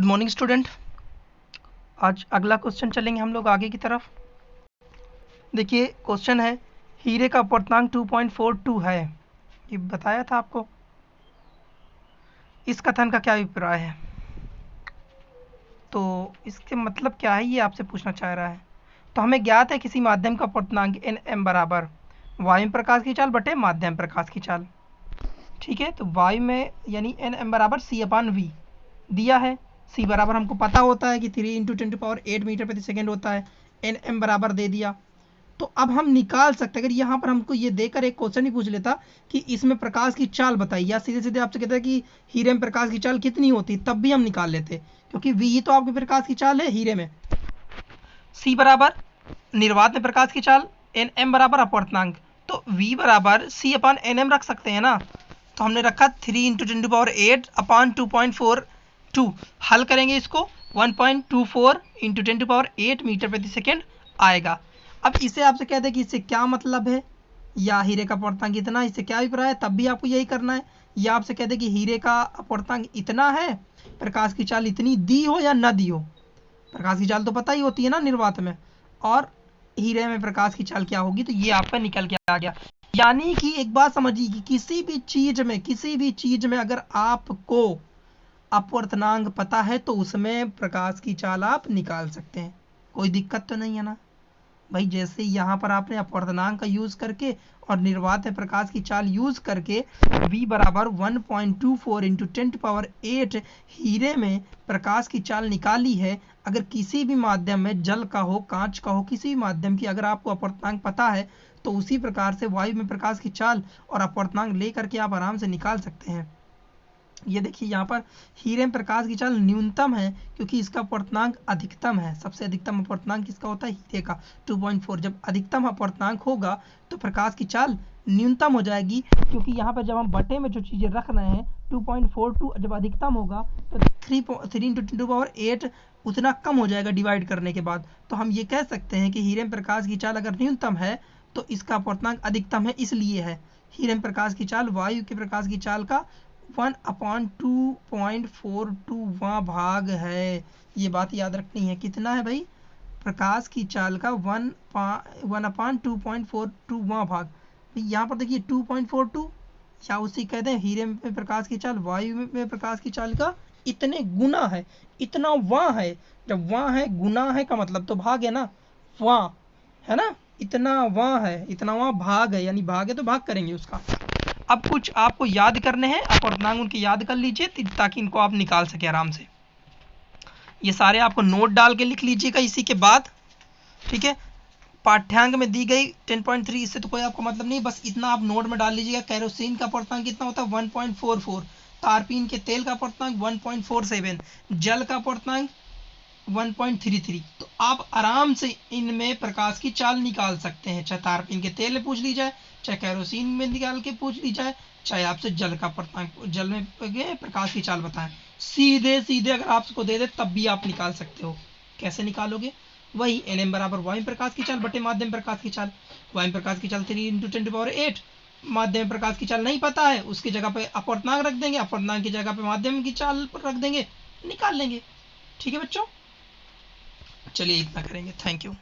Good morning student. आज अगला question चलेंगे हम लोग आगे की तरफ। देखिए क्वेश्चन है हीरे का अपवर्तनांक 2.42 है, ये बताया था आपको। इस कथन का क्या अभिप्राय है, तो इसके मतलब क्या है ये आपसे पूछना चाह रहा है। तो हमें ज्ञात है किसी माध्यम का अपवर्तनांक एन एम बराबर वायु में प्रकाश की चाल बटे माध्यम प्रकाश की चाल। ठीक है, तो वायु में यानी एन एम बराबर सी अपान वी दिया है। सी बराबर हमको पता होता है कि 3 × 10⁸ मीटर प्रति सेकेंड होता है। एन एम बराबर दे दिया, तो अब हम निकाल सकते हैं। अगर यहाँ पर हमको ये देकर एक क्वेश्चन ही पूछ लेता कि इसमें प्रकाश की चाल बताइए, या सीधे सीधे आपसे कहता है कि हीरे में प्रकाश की चाल कितनी होती, तब भी हम निकाल लेते, क्योंकि वी ही तो आपके प्रकाश की चाल है हीरे में। सी बराबर निर्वात में प्रकाश की चाल, एन एम बराबर अपवर्तनांक, तो वी बराबर सी अपान एन एम रख सकते हैं ना। तो हमने रखा 3 × 10⁸ अपान 2.42। हल करेंगे इसको 1.24 × 10⁸ मीटर प्रति सेकेंड आएगा। अब इसे आपसे कहते हैं कि इससे क्या मतलब है, या हीरे का अपवर्तनांक इतना, इससे क्या अभिप्राय है, तब भी आपको यही करना है। या आपसे कहते हैं कि हीरे का अपवर्तनांक इतना है, प्रकाश की चाल इतनी दी हो या न दी हो। प्रकाश की चाल तो पता ही होती है ना निर्वात में, और हीरे में प्रकाश की चाल क्या होगी, तो ये आपका निकल के आ गया। यानी कि एक बात समझिए कि किसी भी चीज में अगर आपको अपवर्तनांक पता है तो उसमें प्रकाश की चाल आप निकाल सकते हैं, कोई दिक्कत तो नहीं है ना भाई। जैसे यहाँ पर आपने अपवर्तनांक का यूज करके और निर्वात में प्रकाश की चाल यूज करके v बराबर 1.24 × 10⁸ हीरे में प्रकाश की चाल निकाली है। अगर किसी भी माध्यम में, जल का हो, कांच का हो, किसी भी माध्यम की अगर आपको अपवर्तनांक पता है तो उसी प्रकार से वायु में प्रकाश की चाल और अपवर्तनांक ले करके आप आराम से निकाल सकते हैं। ये देखिए यहाँ पर हीरे में प्रकाश की चाल न्यूनतम है क्योंकि इसका अपवर्तनांक अधिकतम है। सबसे अधिकतम अपवर्तनांक किसका होता है, हीरे का 2.4। जब अधिकतम अपवर्तनांक होगा तो प्रकाश की चाल न्यूनतम हो जाएगी, क्योंकि यहाँ पर जब हम बटे में जो चीज़ें रख रहे हैं 2.42 जब अधिकतम होगा तो 3 × 10⁸ उतना कम हो जाएगा डिवाइड करने के बाद। तो हम ये कह सकते हैं कि हीरे में प्रकाश की चाल अगर न्यूनतम है तो इसका अपवर्तनांक अधिकतम है, इसलिए है। हीरे में प्रकाश की चाल वायु के प्रकाश की चाल का 1/2.42वां भाग है। ये बात याद रखनी है। कितना है भाई, प्रकाश की चाल का 1/2.42वां भाग। यहाँ पर देखिए 2.42, या उसी कहते हैं हीरे में प्रकाश की चाल वायु में प्रकाश की चाल का इतने गुना है, इतना वहाँ है। जब वहाँ है, गुना है का मतलब तो भाग है ना, वहाँ है ना, इतना वहाँ है, इतना वहाँ भाग है, यानी भाग है तो भाग करेंगे उसका। अब कुछ आपको याद करने हैं, अपवर्तनांक उनके याद कर लीजिए ताकि इनको आप निकाल सके आराम से। ये सारे आपको नोट डाल के लिख लीजिएगा इसी के बाद, ठीक है। पाठ्यांक में दी गई 10.3, इससे तो कोई आपको मतलब नहीं, बस इतना आप नोट में डाल लीजिएगा। कैरोसिन का अपवर्तनांक कितना होता है 1.44, तारपीन के तेल का अपवर्तनांक 1.47, जल का अपवर्तनांक 1.33। तो आप आराम से इनमें प्रकाश की चाल निकाल सकते हैं, चाहे तारपीन के तेल में पूछ ली जाए, चाहे कैरोसिन में निकाल के पूछ ली जाए, चाहे आपसे जल का अपवर्तनांक, जल में प्रकाश की चाल बताएं। सीधे सीधे अगर आपको दे दे तब भी आप निकाल सकते हो। कैसे निकालोगे, वही एन एम बराबर वायु प्रकाश की चाल बटे माध्यम प्रकाश की चाल। वायु प्रकाश की चाल 3 × 10⁸, माध्यम प्रकाश की चाल नहीं पता है, उसकी जगह पे अपवर्तनांक रख देंगे, अपवर्तनांक की जगह पे माध्यम की चाल रख देंगे, निकाल लेंगे। ठीक है बच्चों, चलिए इतना करेंगे। Thank you.